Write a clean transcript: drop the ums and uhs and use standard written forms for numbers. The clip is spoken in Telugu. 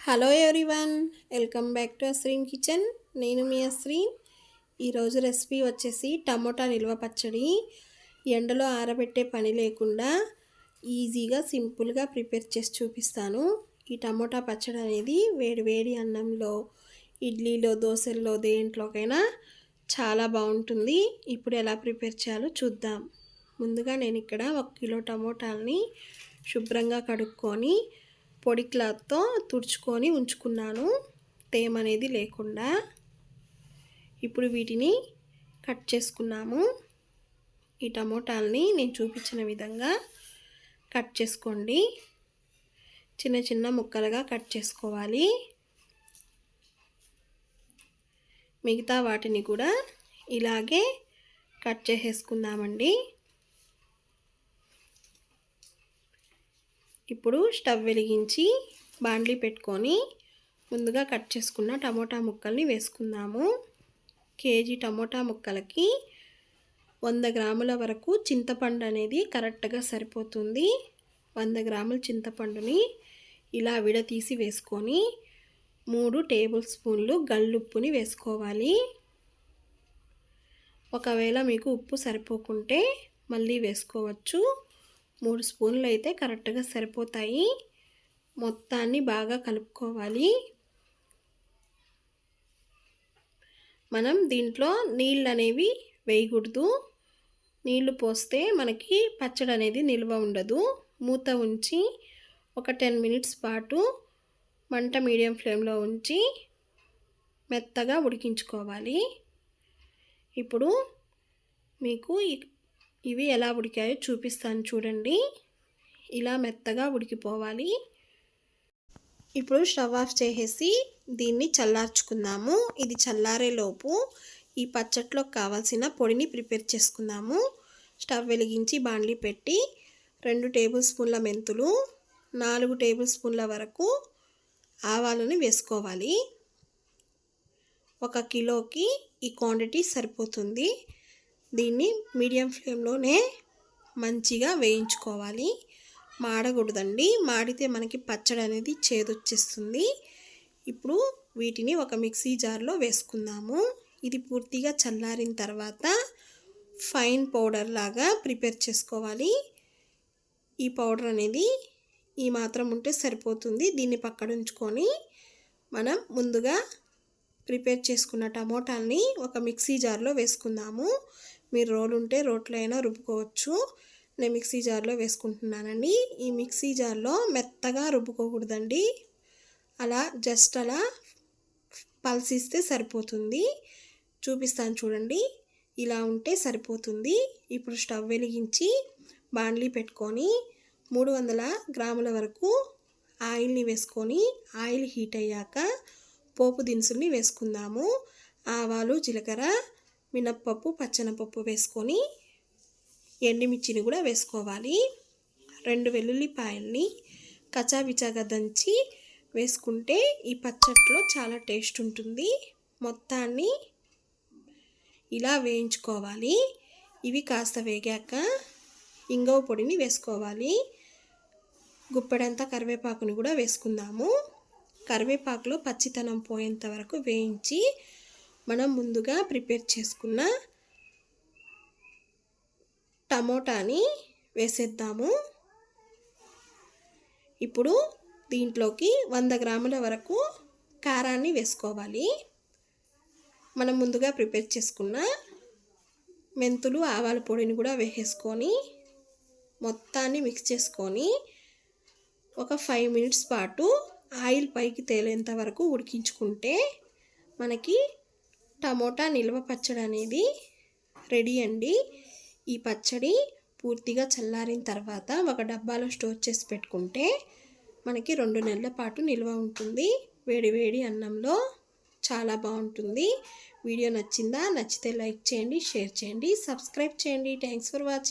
Hello everyone, welcome back to Asreen kitchen. నేను మీ అస్రీన్. ఈరోజు రెసిపీ వచ్చేసి టమోటా నిల్వ పచ్చడి. ఎండలో ఆరబెట్టే పని లేకుండా ఈజీగా సింపుల్గా ప్రిపేర్ చేసి చూపిస్తాను. ఈ టమోటా పచ్చడి అనేది వేడి వేడి అన్నంలో, ఇడ్లీలో, దోశల్లో దేంట్లోకైనా చాలా బాగుంటుంది. ఇప్పుడు ఎలా ప్రిపేర్ చేయాలో చూద్దాం. ముందుగా నేను ఇక్కడ 1 కిలో టమోటాలని శుభ్రంగా కడుక్కొని పొడి క్లాత్తో తుడుచుకొని ఉంచుకున్నాను, తేమ అనేది లేకుండా. ఇప్పుడు వీటిని కట్ చేసుకున్నాము. ఈ టమోటాలని నేను చూపించిన విధంగా కట్ చేసుకోండి. చిన్న చిన్న ముక్కలుగా కట్ చేసుకోవాలి. మిగతా వాటిని కూడా ఇలాగే కట్ చేసేసుకుందామండి. ఇప్పుడు స్టవ్ వెలిగించి బాండ్లీ పెట్టుకొని ముందుగా కట్ చేసుకున్న టమోటా ముక్కల్ని వేసుకుందాము. కేజీ టమోటా ముక్కలకి 100 గ్రాముల వరకు చింతపండు అనేది కరెక్ట్గా సరిపోతుంది. 100 గ్రాముల చింతపండుని ఇలా విడతీసి వేసుకొని 3 టేబుల్ స్పూన్లు గల్లుప్పుని వేసుకోవాలి. ఒకవేళ మీకు ఉప్పు సరిపోకుంటే మళ్ళీ వేసుకోవచ్చు. 3 స్పూన్లు అయితే కరెక్ట్గా సరిపోతాయి. మొత్తాన్ని బాగా కలుపుకోవాలి. మనం దీంట్లో నీళ్ళు అనేవి వేయకూడదు. నీళ్లు పోస్తే మనకి పచ్చడి అనేది నిల్వ ఉండదు. మూత ఉంచి ఒక 10 మినిట్స్ పాటు మంట మీడియం ఫ్లేమ్లో ఉంచి మెత్తగా ఉడికించుకోవాలి. ఇప్పుడు మీకు ఇవి ఎలా ఉడికాయో చూపిస్తాను చూడండి. ఇలా మెత్తగా ఉడికిపోవాలి. ఇప్పుడు స్టవ్ ఆఫ్ చేసేసి దీన్ని చల్లార్చుకుందాము. ఇది చల్లారేలోపు ఈ పచ్చట్లో కావాల్సిన పొడిని ప్రిపేర్ చేసుకుందాము. స్టవ్ వెలిగించి బాండ్లీ పెట్టి 2 టేబుల్ స్పూన్ల మెంతులు, 4 టేబుల్ స్పూన్ల వరకు ఆవాలను వేసుకోవాలి. 1 కిలోకి ఈ క్వాంటిటీ సరిపోతుంది. దీన్ని మీడియం ఫ్లేమ్లోనే మంచిగా వేయించుకోవాలి. మాడకూడదండి, మాడితే మనకి పచ్చడి అనేది చేదొచ్చేస్తుంది. ఇప్పుడు వీటిని ఒక మిక్సీ జార్లో వేసుకుందాము. ఇది పూర్తిగా చల్లారిన తర్వాత ఫైన్ పౌడర్ లాగా ప్రిపేర్ చేసుకోవాలి. ఈ పౌడర్ అనేది ఈ మాత్రం ఉంటే సరిపోతుంది. దీన్ని పక్కన ఉంచుకొని మనం ముందుగా ప్రిపేర్ చేసుకున్న టమోటాల్ని ఒక మిక్సీ జార్లో వేసుకుందాము. మీరు రోలు ఉంటే రోట్లో అయినా రుబ్బుకోవచ్చు. నేను మిక్సీ జార్లో వేసుకుంటున్నానండి. ఈ మిక్సీ జార్లో మెత్తగా రుబ్బుకోకూడదండి, అలా జస్ట్ అలా పల్సిస్తే సరిపోతుంది. చూపిస్తాను చూడండి, ఇలా ఉంటే సరిపోతుంది. ఇప్పుడు స్టవ్ వెలిగించి బాండ్లీ పెట్టుకొని 300 గ్రాముల వరకు ఆయిల్ని వేసుకొని ఆయిల్ హీట్ అయ్యాక పోపు దినుసుల్ని వేసుకుందాము. ఆవాలు, జీలకర్ర, మినప్పప్పు, పచ్చనపప్పు వేసుకొని ఎండుమిర్చిని కూడా వేసుకోవాలి. 2 వెల్లుల్లిపాయల్ని కచ్చాబిచ్చాగా దంచి వేసుకుంటే ఈ పచ్చట్లో చాలా టేస్ట్ ఉంటుంది. మొత్తాన్ని ఇలా వేయించుకోవాలి. ఇవి కాస్త వేగాక ఇంగువ పొడిని వేసుకోవాలి. గుప్పెడంతా కరివేపాకుని కూడా వేసుకుందాము. కరివేపాకులో పచ్చితనం పోయేంత వరకు వేయించి మనం ముందుగా ప్రిపేర్ చేసుకున్న టమోటాని వేసేద్దాము. ఇప్పుడు దీంట్లోకి 100 గ్రాముల వరకు కారాన్ని వేసుకోవాలి. మనం ముందుగా ప్రిపేర్ చేసుకున్న మెంతులు, ఆవాల పొడిని కూడా వేసేసుకొని మొత్తాన్ని మిక్స్ చేసుకొని ఒక 5 మినిట్స్ పాటు ఆయిల్ పైకి తేలేంత వరకు ఉడికించుకుంటే మనకి టమోటా నిల్వ పచ్చడి అనేది రెడీ అండి. ఈ పచ్చడి పూర్తిగా చల్లారిన తర్వాత ఒక డబ్బాలో స్టోర్ చేసి పెట్టుకుంటే మనకి 2 నెలల పాటు నిల్వ ఉంటుంది. వేడి వేడి అన్నంలో చాలా బాగుంటుంది. వీడియో నచ్చిందా? నచ్చితే లైక్ చేయండి, షేర్ చేయండి, సబ్స్క్రైబ్ చేయండి. Thanks for watching.